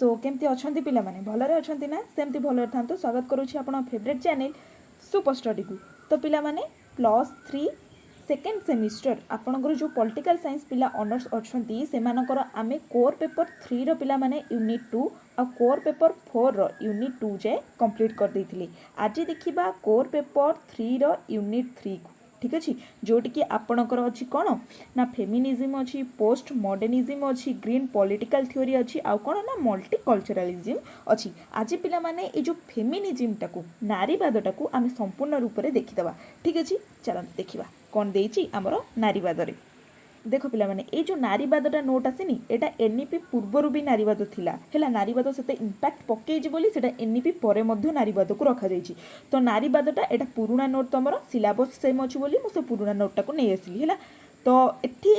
सो केमती अच्छा पिलाने भलरे अच्छा ना सेमती भलरे था स्वागत करुँची आप फेवरेट चैनल सुपर स्टडी को। तो पिलाने +3 सेकेंड सेमिस्टर आपणकर जो पॉलिटिकल साइंस पिला ऑनर्स अच्छा से आम कोर पेपर 3 रो पिला माने unit-2 आ कोर पेपर 4 रो unit-2 जाए कंप्लीट कर देथिले। आज देखिबा कोर पेपर 3 रो unit-3 को। ठीक अच्छे जोटि कि आपणकर अच्छी कौन ना फेमिनिज्म अच्छी, पोस्ट मॉडर्निज्म अच्छी, ग्रीन पॉलिटिकल थ्योरी अच्छी, आउ कौन ना मल्टीकल्चरलिज्म अच्छी। आज पिला माने ए जो फेमिनिज्म टाकू नारीवाद टाकू आम संपूर्ण रूप से देखीदबा। ठीक अच्छे चलो देखा कौन देछि आमर नारीवाद रे। देख पिला माने ए जो नारीवादटा नोट आसेनी एटा एनईपी पूर्वर भी नारीवाद थिला हेला नारीवाद सेते इंपैक्ट पकेइछि बोली सेटा एनईपी परे मध्य नारीवाद को रखा जाइछि। तो नारीवादटा एटा पुराना नोट तमरो सिलेबस सेम अछि बोली मु से पुराना नोटटा को नै आसिली हेला। तो एठी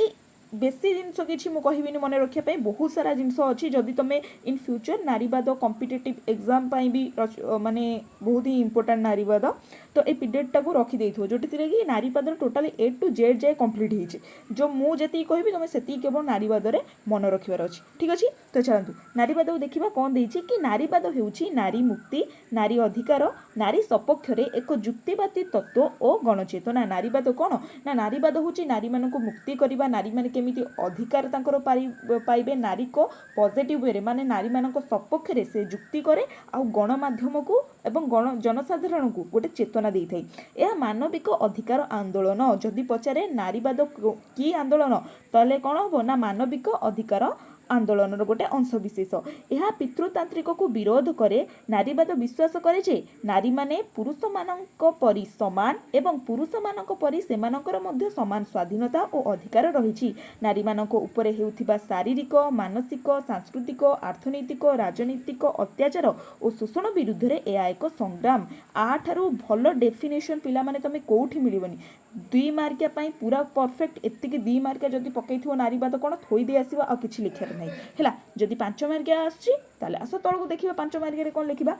बेसी जिनस किसी मुझे कहबिनी मन रखापी बहुत सारा जिनस अच्छी जदि तुम इन फ्यूचर नारीवाद कॉम्पिटिटिव एग्जाम भी माने बहुत ही इंपोर्टेंट नारीवाद तो ये पीरियडटा को रखी जो कि नारीवाद टोटाली A to Z जाए कंप्लीट होइछे। जो मुझे कहबी तुम से केवल नारीवाद रे मन रखिबार अछि। ठीक अच्छे तो चलतु नारीवाद को देखा कौन देछि कि नारीवाद हेउछि नारी मुक्ति, नारी अधिकार, नारी सपक्ष रे एक जुक्तिवादी तत्व और गणचेतना। नारीवाद कौन ना नारीवाद होछि नारी मानक मुक्ति करबा, नारी माने केमिति अधिकार तांकर पाइबे, नारी को पॉजिटिव वे माने नारी मानक सपक्ष रे से जुक्ति करे आ गणमाध्यम को एवं गण जनसाधारण को गोटे चेतना दे थाई। यह मानविक अधिकार आंदोलन जदि पचारे नारीवाद की आंदोलन ताले कौन हम ना मानविक अधिकार आंदोलन गोटे अंशविशेष। यह पितृतांत्रिक को विरोध करे। नारीवाद विश्वास करे जे नारी माने पुरुष मानक परि समान एवं पुरुष मानक परि सेमानकर मध्य समान स्वाधीनता और अधिकार रहिछि। नारी मानक उपरे हेउथिबा शारीरिक, मानसिक, सांस्कृतिक, अर्थनैतिक, राजनीतिक अत्याचार और शोषण विरुद्ध रे यह एक संग्राम। आठारू भल डेफिनेशन पिला माने तमे कोठी मिलिबनी। 2 मार्किया पूरा परफेक्ट एतिकी 2 मार्किया जदि पकईथिबो नारीवाद कौन थोई दे आसीबो आ किछि लिखियार नहीं हैला। जदि 5 मार्किया आछि ताले आस तळको देखिबा 5 मार्किया रे कोन लिखिबा।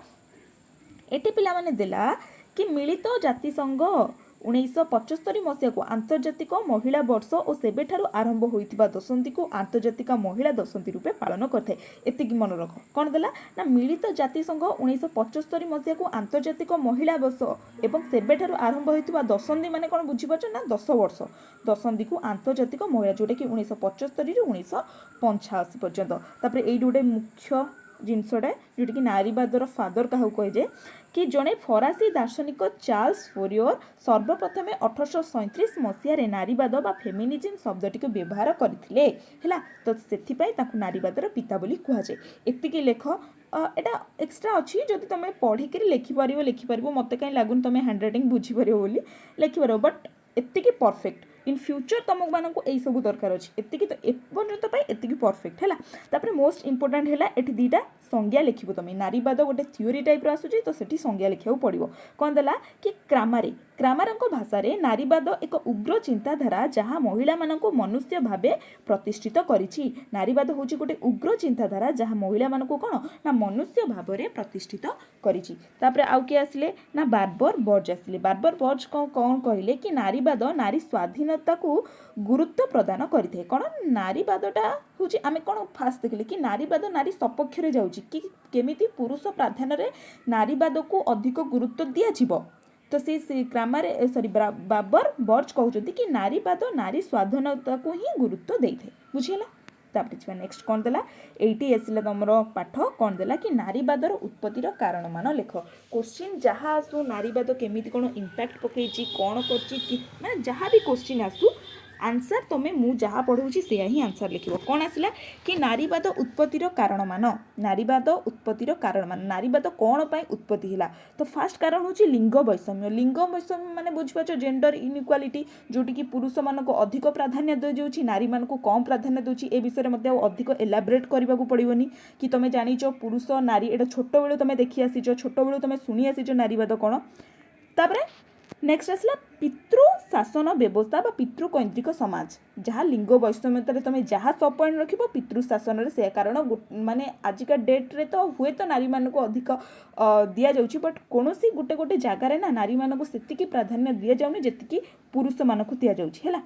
एटी पिला माने देला कि मिलित जातिसंघ 1975 मसीहा को आंतर्जातिक महिला वर्ष और सेबेठारु आरंभ होइतिबा दशंती को आंतर्जातिक महिला दशंती रूपे पालन करथे। एतिकी मन रख कौन देला ना मिलित जातिसंघ 1975 मसीहा को आंतर्जातिक महिला वर्ष एवं सेबेठारु आरंभ होइतिबा दशंती माने कोन बुझी पाछ ना 10 वर्ष दशंती को आंतर्जातिक महिला जोटा कि 1975 रु 1985 पर्यंत। तापर एई गोटे मुख्य जिनसटा जोटा कि नारीवादर फादर क्या कहे कि जड़े फरासी दार्शनिक चार्ल्स फोरियर सर्वप्रथम 1837 मसीह नारीवाद बा फेमिनिज्म शब्दटी को व्यवहार करथिले हैला। तो सेथिपाई ताकू नारीवादर पिता बोली कहुए। एतिकी लेख एटा एक्स्ट्रा अच्छी जदि तुम पढ़िक लिखिपार मत कहीं लगुन तुम हैंड राइटिंग बुझीपार बोली लिखिपार बट एतिकी परफेक्ट इन फ्यूचर तुम मानक यही सब दरकार अच्छी। एतिकी तो एपर्यंत एतिकी परफेक्ट है। तापर मोस्ट इंपोर्टेंट है एटी 2टा संज्ञा लिखिबो तुम। नारीवाद गोटे थ्योरी टाइप आसूची तो सेठी संज्ञा लिखा पड़ो। कौन देला कि क्रामारंक भाषा रे नारीवाद एक उग्र चिंताधारा जहाँ महिला मानक मनुष्य भावे प्रतिष्ठित करिछि। नारीवाद होची गोटे उग्र चिंताधारा जहाँ महिला मानक कौन ना मनुष्य भाव में प्रतिष्ठित करिछि। तापर आउ किए आसिले ना बार्बर बर्ज आसिले। बार्बर बर्ज कौन कहले कि नारीवाद नारी स्वाधीनता को गुरुत्व प्रदान करिथे। कौन नारीवादटा होची आमे कौन फास्ट देखले कि नारीवाद नारी सपक्ष रे जाउची कि केमिति पुरुष प्राधान्य रे नारीवाद को अधिक गुरुत्व दिया जिवो। तो से ग्रामर सॉरी बाबर बर्ज कहउछथि कि नारीवाद नारी स्वाधीनता को ही गुरुत्व देइथे। बुझिला। तापर नेक्स्ट कौन देला एटी आसिला तमरो पाठ कौन देला कि नारीवादर उत्पत्तिर कारण मान लेख। क्वेश्चन जहाँ आसू नारीवाद केमिति कोन इंपैक्ट पकेछि कौन करछि कि माने जहाँ भी क्वेश्चन आसू आंसर तुम्हें मु जहाँ पढ़ाऊँगी से ही आंसर लिखो। कौन आसला कि नारीवाद उत्पत्तिर कारण मान। नारीवाद उत्पत्तिर कारण मान नारीवाद कौन पाई उत्पत्ति हिला। तो फास्ट कारण होची लिंग वैषम्य। लिंग वैषम्य माने बुझिपाछ जेंडर इनइक्वालिटी जोटी कि पुरुष मान को अधिक प्राधान्य दिजाउछि नारी मान को कम प्राधान्य दोछि। ए विषय में मते अधिक एलाबोरेट करबा को पड़िबनी कि तुम जानिछ पुरुष नारी एटा छोट बेलू तुम देखि आसीछ छोट बेलू तुम सुनी आसीछ नारीवाद कौन। तापरे नेक्स्ट आसला पितृ शासन व्यवस्था बा पितृकैंद्रिक समाज जहाँ लिंग वैषम्यतार तुम जहाँ सब पॉइंट रख पितृ शासन से कारण माने आजिका डेट रे तो हुए तो नारी मान को अधिक दि जाऊँगी बट कौन सी गोटे गोटे जगार ना नारी मान को सेतिकी प्राधान्य दि जाऊनी जेतिकी पुरुष मान को दि जाऊँगी है।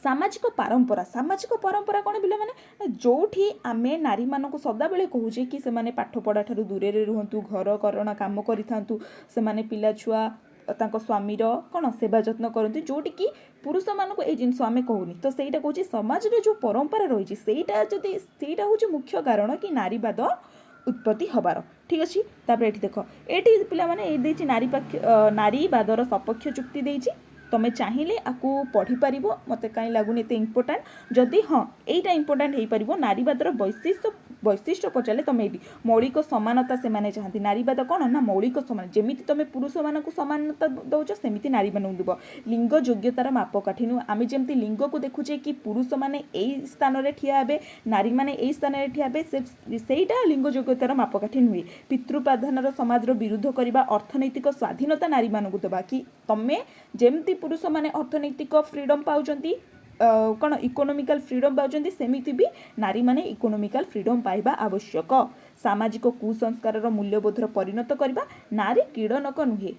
सामाजिक परंपरा कौन पिला माने जोठी आमे नारी मानक सदाबेले कहूचे कि से माने पाठ पढ़ा ठारू दूरे रुहतु घर करणा काम करिथांतु से माने पिला छुआ तांको स्वामीर कौन सेवा जत्न करती जोटी कि पुरुष मानक ये जिनस आम कहूनी तो सहीटा कहूँ समाज रे जो परंपरा रही सेटा हूँ मुख्य कारण कि नारीवाद उत्पत्ति हबार ठीक अच्छे तापर ये देख ये पिला माने नारीवादर सपक्ष चुक्ति देछि तमें चाहिए आपको पढ़ी पार मत कहीं लगुनि एत इम्पोर्टाट जदि हाँ यहीटा इम्पोर्टाट हो पार नारीवादर वैशिष्ट्य पचारे तुम ये मौलिक समानता से माने चाहती नारीवाद कौन ना मौलिक समान जमी तुम पुरुष मानक समानता दौच सेमती नारी मान देव लिंग योग्यतार मापकाठी नु आम जमी लिंग को देखुचे कि पुरुष मैंने यही स्थान में ठिया हे नारी मैंने यही स्थान में ठिया हे सेटा लिंग योग्यतार मापकाठी नुहे पितृप्राधान समाज विरुद्ध करने अर्थनैतिक स्वाधीनता नारी मानक देवा कि तुम्हें जमती पुरुष माने अर्थनैतिक फ्रीडम पाउचंती कौन इकोनोमिकल फ्रीडम पाउचंती सेमिति भी नारी माने इकोनोमिकल फ्रीडम पाइबा आवश्यक सामाजिक कुसंस्कार मूल्यबोधर परिणत करबा नारी कीड़नक नुहे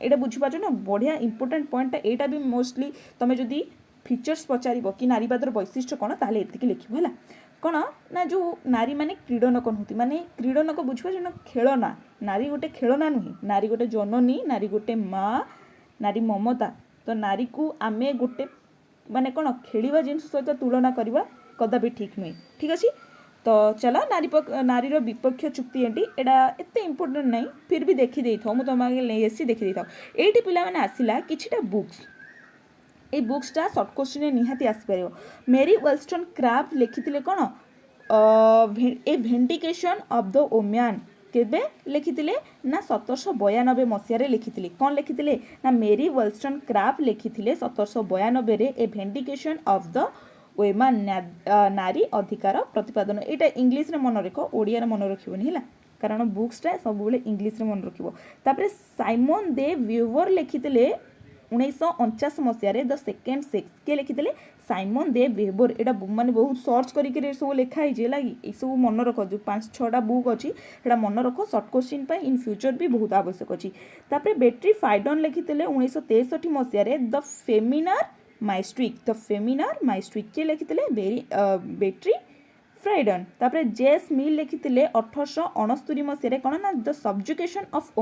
एटा बुझी पाछ ना बढ़िया इंपोर्टेंट पॉइंट एटा भी मोस्टली तमे जदी फीचर्स पचारिबो कि नारीवादर वैशिष्ट्य कौन ताले एतिकी लिखिबो हला कौन ना जो नारी माने क्रीडनक नुहति माने क्रीडनक बुझिबा जो खेलना नारी गोटे खेलना नुहे नारी गोटे जननी नारी गोटे माँ नारी ममता तो नारी को आमे गोटे माने कौन खेलिबा जिनस सहित तुलना करवा कदापि ठीक नुहे ठीक अच्छे तो चलो नारीर विपक्ष चुक्ति एटा एत इम्पोर्टेंट नहीं फिर भी देखी दे था तुम आगे देखी था ये पिला माने आसिला किछिटा बुक्स ये बुक्सटा सर्ट क्वेश्चन निहाती आसपार मेरी वेलस्टन क्राफ्ट लिखिथिले कौन ए भेंडिकेशन ऑफ द वुमेन केबे लिखिथिले ना 1792 मसीह लिखिथिले कौन लिखिथिले ना मेरी वेलस्टन क्राफ्ट लिखिथिले 1792 रे ए भेंडिकेशन ऑफ द वुमेन नारी अधिकार प्रतिपादन यहाँ इंग्लिश रे मन रख ओडिया रे मन रखिबनी हला कारण बुक्सटा सब बेले इंग्लिश रे मन रखिबो तापरे साइमन दे व्यूवर लिखिथिले 1949 मसीह द सेकेंड सेक्स के लिखिथिले साइमन दे वेबर एटा माने बहुत सर्च करके सब लिखाई जे लगी ये सब मन रख जो 5-6टा बुक अच्छी एटा मन रख सर्ट क्वेश्चन पे इन फ्यूचर भी बहुत आवश्यक अच्छी तापरे बेट्री फाइडन लिखिथिले 1963 मसीह द फेमिनार माइस्ट्रिक के लिखिथिले बेट्री फ्राइडन तापरे जेस मिल लिखिथिले 1869 मसीह कौन ना द सब्जुकेशन ऑफ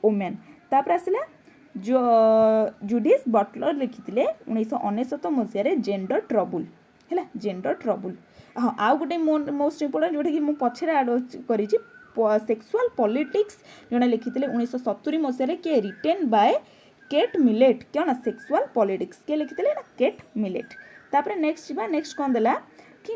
वुमेन तापरे आसिला जो जुडिस बटलर लिखिथिले 1999 मसीह जेंडर ट्रबुल हाँ आउ गोटे मोस्ट इम्पोर्टेंट जोटा कि पछरे आड करी सेक्सुअल पॉलिटिक्स जोड़ा लिखिथिले 1970 मसीह के रिटेन बाय केट मिलेट क्या सेक्सुअल पॉलिटिक्स के लिखिथिले ना केट मिलेट तापरे नेक्स्ट कौन देला कि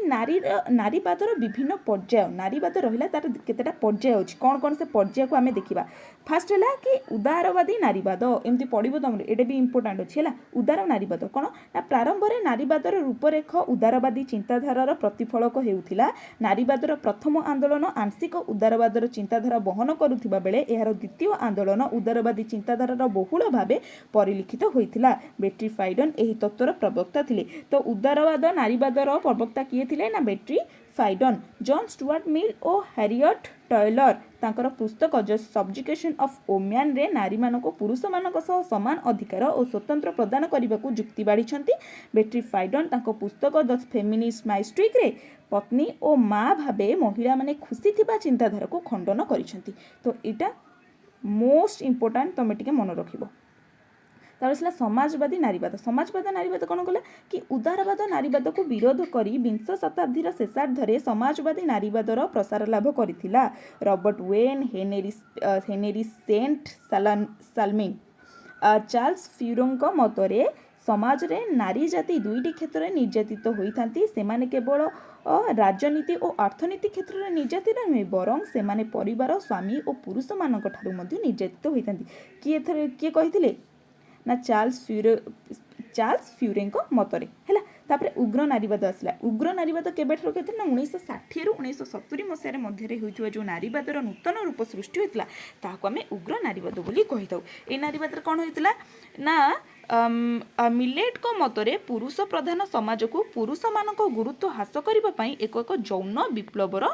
नारीवादर विभिन्न पर्याय नारीवाद रहा तार केतेटा पर्याय अच्छी कौन कौन से पर्याय को आम देखा फास्ट है कि उदारवादी नारीवाद एमती पढ़ो तुम ये भी इम्पोर्टाट अच्छी है उदार नारीवाद कौन ना प्रारंभ में नारीवादर रूपरेख उदारवादी चिंताधारार प्रतिफलक होउथिला नारीवादर प्रथम आंदोलन आंशिक उदारवादर चिंताधारा बहन करुथिबा बेले एहार द्वितीय आंदोलन उदारवादी चिंताधारार बहुल भाव परिलिखित होइथिला बेट्री फाइडन एही तत्वर प्रवक्ता थिले तो उदारवाद नारीवादर प्रवक्ता किए थिले ना बेट्री फाइडन जॉन स्टुआर्ट मिल और हैरियट टयलर तांकर पुस्तक द सब्जुकेशन ऑफ वुमेन रे नारी मानक पुरुष मानक सह समान अधिकार और स्वतंत्र प्रदान करने को जुक्ति बाढ़ी बेट्री फाइडन तांको पुस्तक द फेमिनिस्ट माइस्ट्रिक रे पत्नी और माँ भावे महिला माने खुशी थिबा चिंताधारा को खंडन करिसेंती तो इटा मोस्ट इम्पोर्टाट तुम टिके मन रखिबो तार समाजवादी नारीवाद कौन कला कि उदारवाद नारीवाद को विरोध करी 20 शताब्दीर शेषार्धरे समाजवादी नारीवादर प्रसार लाभ करथिला Robert Owen Henri Saint Simon Charles Fourier मतरे समाज रे नारी जाति दुईटी क्षेत्र में निर्यातित होइथांती सेमाने केवल राजनीति और अर्थनीति क्षेत्र में निर्यातित नुहे बरं सेमाने परिवार स्वामी और पुरुष मानक ठारू मध्ये निर्यातित होइथांती किए कहिथिले ना चार्ल्स फ्यूरेंक मतरे है तापरे उग्र नारीवाद आसला उग्र नारीवाद केबे ठारू कहते ना 1960 रु 1970 मसीह मध्य होइथुवा जो नारीवादर नूतन रूप सृष्टि होइतला ताहाको आमे उग्र नारीवाद बोली कहिताउ ए नारीवाद कौन होइतला ना मिलेट को मतरे पुरुष प्रधान समाज को पुरुष मानक गुरुत्व ह्रास करबा पई एक जौन विप्लवर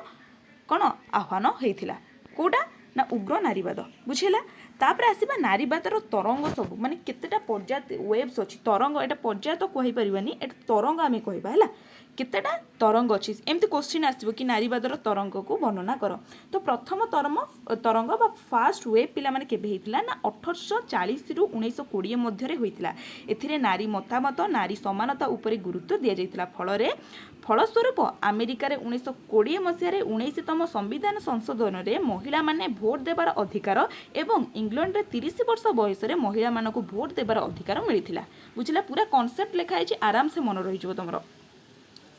कौन आह्वान होइथिला कोडा ना उग्र नारीवाद बुझेला तापर आसवा नारीवादर तरंग सब माने केतेटा पर्याय वेव्स अच्छी तरंग एटा पर्याय तो कहि परिबानी एटा तरंग आमे कहबा हला केतेटा तरंग अच्छी एमती क्वेश्चन आसो कि नारीवादर तरंग को वर्णना कर तो प्रथम तरंग बा फास्ट वेव पिला माने केबे हेतिला ना 1840 रु 1920 मध्य होइतिला एथिरे नारी मतामत नारी समानता उपरे गुरुत्व दिया जाइतिला फलस्वरूप अमेरिकार 1920 मसीह 19तम संविधान संशोधन में महिला माने भोट देवार अधिकार एवं इंग्लैंड रे 30 वर्ष बयस महिला मानक भोट देवार अधिकार मिलता बुझला पूरा कॉन्सेप्ट लिखाई आराम से मन रही तुम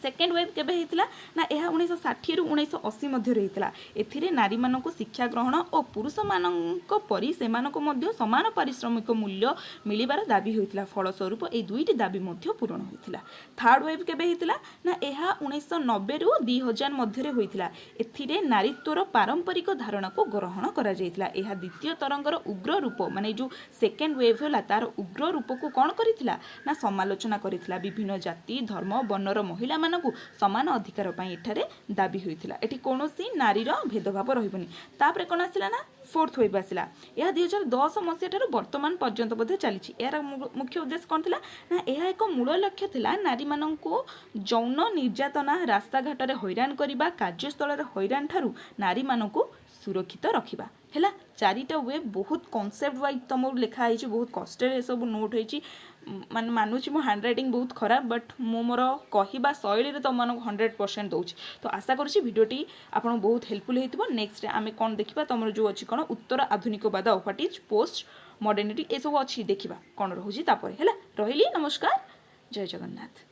सेकेंड वेव केबे हेतिला ना यह 1960 रु 1980 मध्य होता एथिरे नारी मानक शिक्षा ग्रहण और पुरुष मानक परी सेमानक मध्य समान पारिश्रमिक मूल्य मिलिबार दाबी होता फलस्वरूप ये दुईटी दाबी मध्य पूरण होता थर्ड वेव केबे हेतिला ना यह 1990 रु 2000 मध्य होता एथिरे नारीत्वर पारंपरिक धारणा को ग्रहण करा जायतिला यह द्वितीय तरंगर उग्र रूप माने जो सेकेंड वेव होला तार उग्र रूप को कौन करिथिला ना समालोचना करिथिला विभिन्न जाति धर्म वर्णर महिला मानकु समान अधिकार पाई एठारे दाबी होइथिला एठी कोनोसी नारीर भेदभाव रहिबनी तापरे कोन आसिला ना फोर्थ वेव आसिला यह 2010 मसीहा ठारू वर्तमान पर्यंत बोधे चली यार मुख्य उद्देश्य कौन थिला ना यह एक मूल लक्ष्य थिला नारी मानकु यौन निर्यातना रास्ता घाट रे हैरान करिबा कार्यस्थल रे हैरान ठारू नारी मानकु सुरक्षित रखिबा हैला चारिटा वेब बहुत कॉन्सेप्ट वाइज तुम लिखाई बहुत कष्ट सब नोट होती माने मानुची मो हैंड राइटिंग बहुत खराब बट मो मोर कहवा शैली रे तुम 100% दूँ तो आशा करुँची भिडियोटी आपन बहुत हेल्पफुल होइतिबो नेक्स्ट आमे कोन देखिबा तुमर जो अछि कोन उत्तर आधुनिकवाद व्हाट इज पोस्ट मॉडर्निटी ए सब अछि देखिबा कोन रहउची तापर हैला रहिली नमस्कार जय जगन्नाथ।